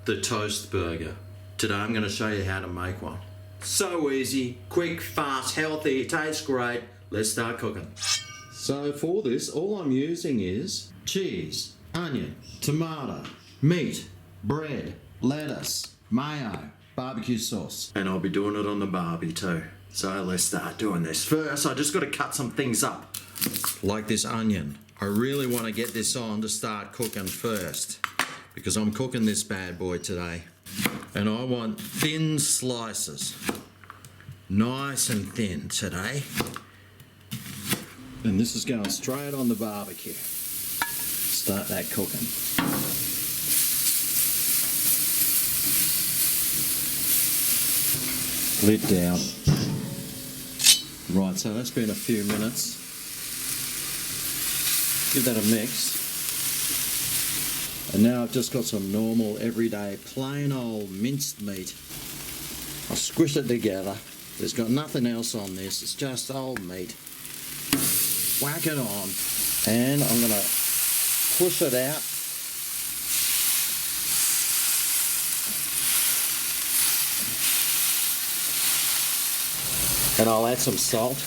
the toast burger. Today I'm going to show you how to make one. So easy, quick, fast, healthy, tastes great. Let's start cooking. So for this, all I'm using is cheese, onion, tomato, meat, bread, lettuce, mayo, barbecue sauce. And I'll be doing it on the barbie too. So let's start doing this. First, I just got to cut some things up. Like this onion. I really want to get this on to start cooking first, because I'm cooking this bad boy today. And I want thin slices. Nice and thin today. And this is going straight on the barbecue. Start that cooking. Lid down. Right, so that's been a few minutes. Give that a mix. And now I've just got some normal, everyday, plain old minced meat. I'll squish it together. There's got nothing else on this. It's just old meat. Whack it on. And I'm going to push it out. And I'll add some salt.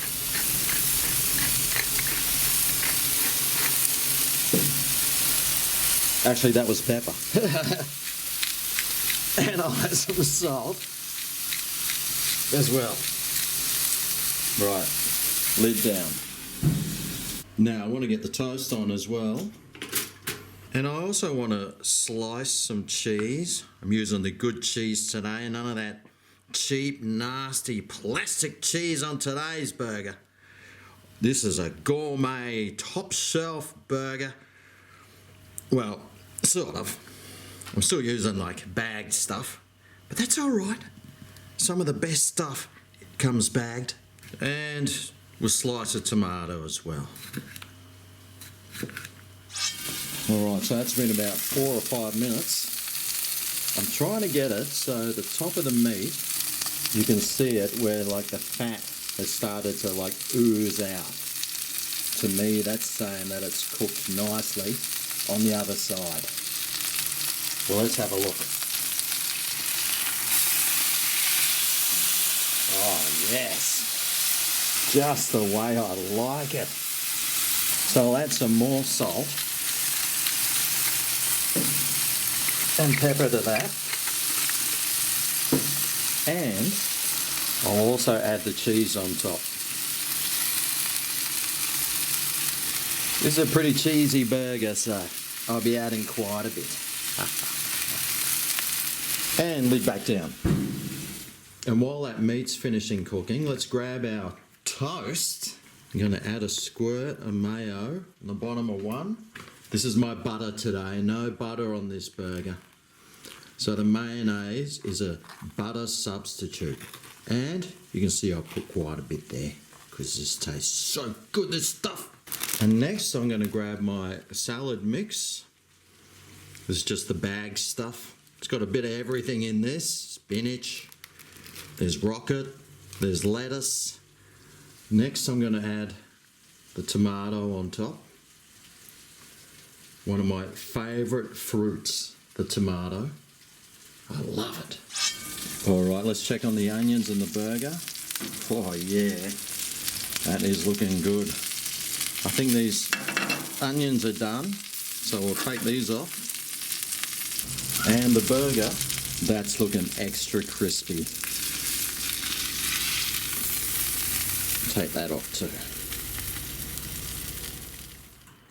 Actually, that was pepper. And I'll add some salt as well. Right, lid down. Now I want to get the toast on as well. And I also want to slice some cheese. I'm using the good cheese today, none of that cheap, nasty plastic cheese on today's burger. This is a gourmet, top shelf burger. Well, sort of. I'm still using like bagged stuff, but that's all right. Some of the best stuff comes bagged. And we'll slice a tomato as well. All right, so that's been about 4 or 5 minutes. I'm trying to get it so the top of the meat, you can see it where like the fat has started to like ooze out. To me, that's saying that it's cooked nicely on the other side. Well, let's have a look. Oh, yes. Just the way I like it. So I'll add some more salt and pepper to that. And I'll also add the cheese on top. This is a pretty cheesy burger, so I'll be adding quite a bit. And lid back down. And while that meat's finishing cooking, let's grab our toast. I'm going to add a squirt of mayo on the bottom of one. This is my butter today, no butter on this burger. So the mayonnaise is a butter substitute. And you can see I put quite a bit there because this tastes so good, this stuff. And next I'm going to grab my salad mix. This is just the bag stuff. It's got a bit of everything in this. Spinach, there's rocket, there's lettuce. Next I'm going to add the tomato on top. One of my favourite fruits, the tomato. I love it. All right, let's check on the onions and the burger. Oh yeah, that is looking good. I think these onions are done, so we'll take these off. And the burger, that's looking extra crispy. Take that off too.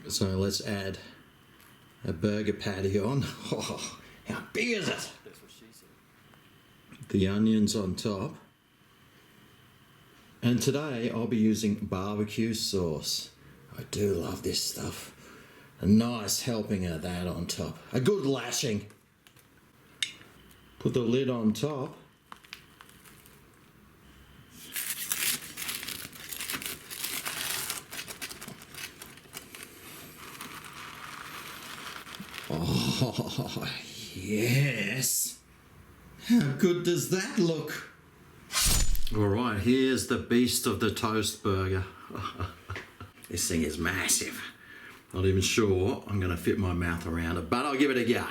So let's add a burger patty on. Oh, how big is it? That's what she said. The onions on top. And today I'll be using barbecue sauce. I do love this stuff. A nice helping of that on top. A good lashing. Put the lid on top. Oh, yes. How good does that look? All right, here's the beast of the toast burger. This thing is massive. Not even sure I'm going to fit my mouth around it, but I'll give it a go.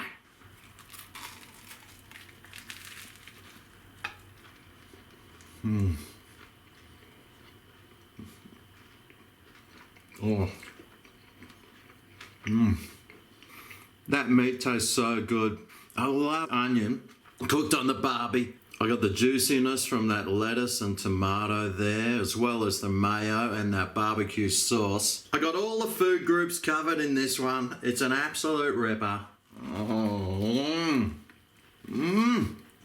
Oh. That meat tastes so good. I love onion cooked on the barbie. I got the juiciness from that lettuce and tomato there, as well as the mayo and that barbecue sauce. I got all the food groups covered in this one. It's an absolute ripper.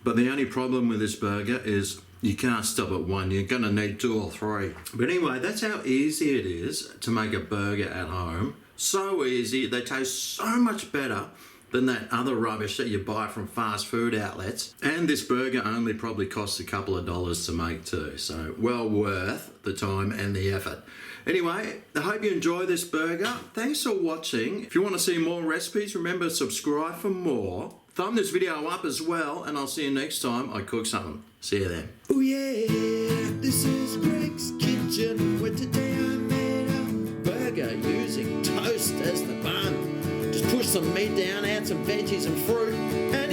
But the only problem with this burger is you can't stop at one. You're going to need 2 or 3. But anyway, that's how easy it is to make a burger at home. So easy. They taste so much better than that other rubbish that you buy from fast food outlets. And this burger only probably costs a couple of dollars to make too. So well worth the time and the effort. Anyway, I hope you enjoy this burger. Thanks for watching. If you want to see more recipes, remember to subscribe for more. Thumb this video up as well, and I'll see you next time I cook something. See you then. Oh yeah, this is Greg's Kitchen, where today I made a burger using toast as the bun. Just push some meat down, add some veggies and fruit, and